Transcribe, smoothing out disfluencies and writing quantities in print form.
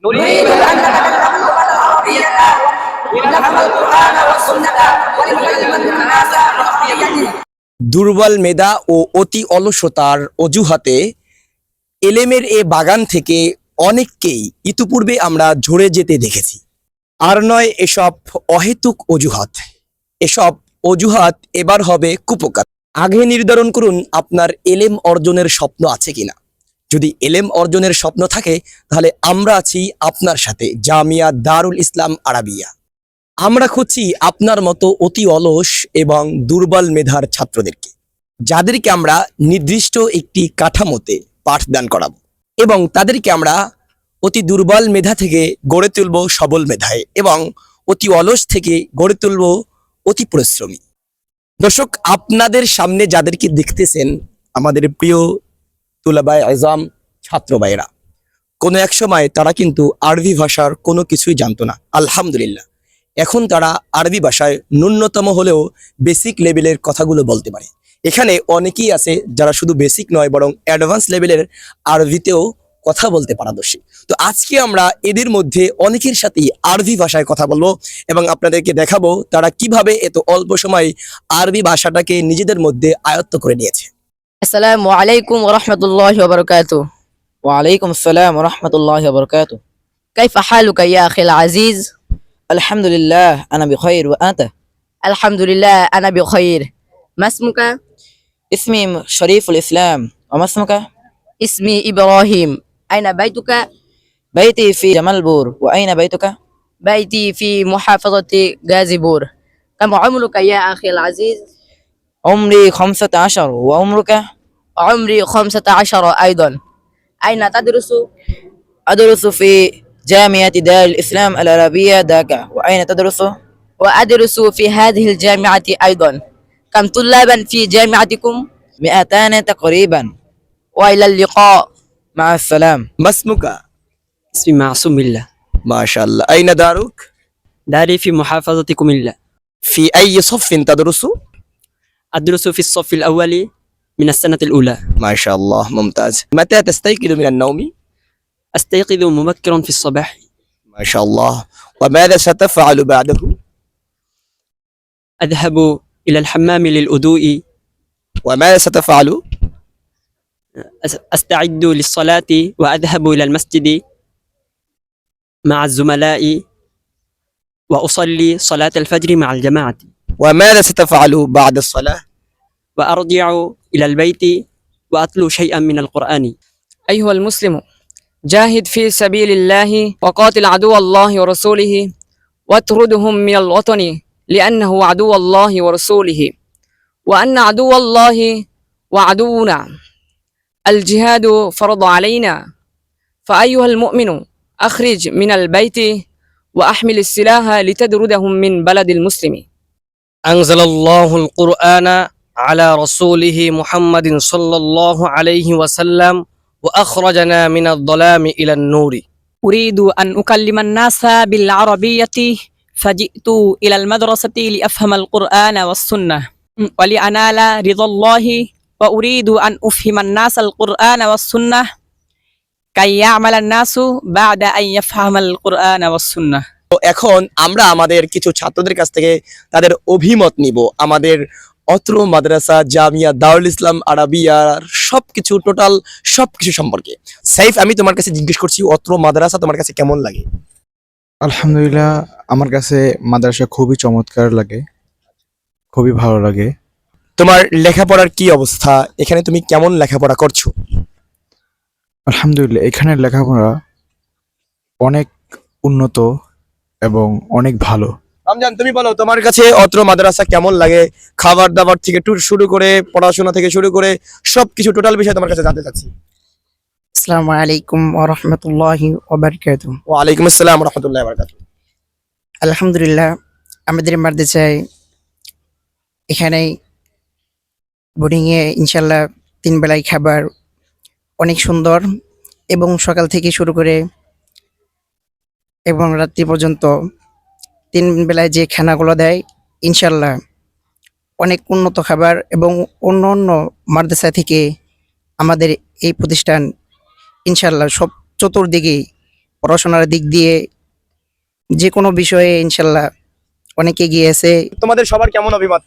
نريد أن نتكلم اللغة العربية ونفهم القرآن والسنة ونعلم الناس بعربيته. দুর্বল মেধা ও অতি অলসতার অজুহাতে এলেমের এ বাগান থেকে অনেককেই ইতিপূর্বে আমরা ঝরে যেতে দেখেছি। আর নয় এসব অহেতুক অজুহাত, এসব অজুহাত এবার হবে কুপকার। আগে নির্ধারণ করুন আপনার এলেম অর্জনের স্বপ্ন আছে কিনা। যদি এলেম অর্জনের স্বপ্ন থাকে তাহলে আমরা আছি আপনার সাথে, জামিয়া দারুল ইসলাম আরাবিয়া। আমরা খুঁজছি আপনার মতো অতি অলস এবং দুর্বল মেধার ছাত্রদেরকে, যাদেরকে আমরা নির্দিষ্ট একটি কাঠামোতে পাঠদান করাবো এবং তাদেরকে আমরা অতি দুর্বল মেধা থেকে গড়ে তুলব সবল মেধায় এবং অতি অলস থেকে গড়ে তুলব অতি পরিশ্রমী। দর্শক, আপনাদের সামনে যাদেরকে দেখতেছেন আমাদের প্রিয় তুলাবায়ে আযম ছাত্র ভাইয়েরা, কোনো এক সময় তারা কিন্তু আরবি ভাষার কোনো কিছুই জানতো না। আলহামদুলিল্লাহ, এখন তারা আরবি ভাষায় ন্যূনতম হলেও বেসিক লেভেলের কথাগুলো বলতে পারে। এখানে অনেকেই আছে যারা শুধু বেসিক নয় বরং অ্যাডভান্স লেভেলের আরবিতেও কথা বলতে পারদর্শী। তো আজকে আমরা এদের মধ্যে অনেকের সাথেই আরবি ভাষায় কথা বলবো এবং আপনাদেরকে দেখাবো তারা কিভাবে এত অল্প সময় আরবি ভাষাটাকে নিজেদের মধ্যে আয়ত্ত করে নিয়েছে। আসসালামু আলাইকুম ওয়া রাহমাতুল্লাহি ওয়া বারাকাতুহু। وعليكم السلام ورحمة الله وبركاته. كيف حالك يا أخي العزيز؟ الحمد لله أنا بخير وأنت؟ الحمد لله أنا بخير. ما اسمك؟ اسمي شريف الإسلام. وما اسمك؟ اسمي إبراهيم. أين بيتك؟ بيتي في جمالبور. وأين بيتك؟ بيتي في محافظة غازيبور. كم عمرك يا أخي العزيز؟ عمري 15. وعمرك؟ عمري 15 أيضا. أين تدرس؟ أدرس في جامعة دار الإسلام العربية داكا. وأين تدرس؟ وأدرس في هذه الجامعة أيضا. كم طلابا في جامعتكم؟ 200 تقريبا. وإلى اللقاء. مع السلام. মাসমুকা? اسمي معصوم بالله. মাশাআল্লাহ। আইনা দারুক? داري في محافظة كوميلا. في أي صف تدرس؟ أدرس في الصف الأول من السنة الأولى. ما شاء الله، ممتاز. متى تستيقظ من النوم؟ أستيقظ مبكرا في الصباح. ما شاء الله. وماذا ستفعل بعده؟ أذهب إلى الحمام للأدوء. وماذا ستفعل؟ أستعد للصلاة وأذهب إلى المسجد مع الزملاء وأصلي صلاة الفجر مع الجماعة. وماذا ستفعل بعد الصلاة؟ وأرجع إلى البيت وأتلو شيئا من القرآن. أيها المسلم، جاهد في سبيل الله وقاتل عدو الله ورسوله واطردهم من الوطن لأنه عدو الله ورسوله، وأن عدو الله وعدونا. الجهاد فرض علينا، فأيها المؤمن أخرج من البيت وأحمل السلاح لتدردهم من بلد المسلم. أنزل الله القرآن على رسوله محمد صلى الله عليه وسلم وأخرجنا من الظلام إلى النور. أريد أن أكلم الناس بالعربية فجئت إلى المدرسة لأفهم القرآن والسنة ولأنال رضا الله، وأريد أن أفهم الناس القرآن والسنة كي يعمل الناس بعد أن يفهم القرآن والسنة. তো এখন আমরা আমাদের কিছু ছাত্রদের কাছ থেকে তাদের অভিমত নিব আমাদের অত্র মাদ্রাসা জামিয়া দারুল ইসলাম আরাবিয়ার সবকিছু টোটাল সবকিছু সম্পর্কে। সাইফ, আমি তোমার কাছে জিজ্ঞেস করছি, অত্র মাদ্রাসা তোমার কাছে কেমন লাগে? আলহামদুলিল্লাহ, আমার কাছে মাদ্রাসা খুবই চমৎকার লাগে, খুবই ভালো লাগে। তোমার লেখাপড়ার কি অবস্থা? এখানে তুমি কেমন লেখাপড়া করছো? আলহামদুলিল্লাহ, এখানে লেখাপড়া অনেক উন্নত এবং অনেক ভালো। রমজান, তুমি বলো তোমার কাছে অত্র মাদ্রাসা কেমন লাগে? খাবার দাবার থেকে শুরু করে পড়াশোনা থেকে শুরু করে সবকিছু টোটাল বিষয় তোমার কাছে জানতে চাচ্ছি। আসসালামু আলাইকুম ওয়া রাহমাতুল্লাহি ওয়া বারাকাতুহু। ওয়ালাইকুম আসসালাম ওয়া রাহমাতুল্লাহি ওয়া বারাকাতুহু। আলহামদুলিল্লাহ, আমাদের মাদ্রাসায় এখানে বোর্ডিংয়ে ইনশাল্লাহ 3 বেলায় খাবার অনেক সুন্দর এবং সকাল থেকে শুরু করে এবং রাত্রি পর্যন্ত 3 বেলায় যে খানাগুলো দেয় ইনশাল্লাহ অনেক উন্নত খাবার এবং অন্য অন্য মাদ্রাসা থেকে আমাদের এই প্রতিষ্ঠান ইনশাল্লাহ সব চতুর্দিকে পড়াশোনার দিক দিয়ে যে কোনো বিষয়ে ইনশাল্লাহ অনেক এগিয়ে আছে। তোমাদের সবার কেমন অভিমত?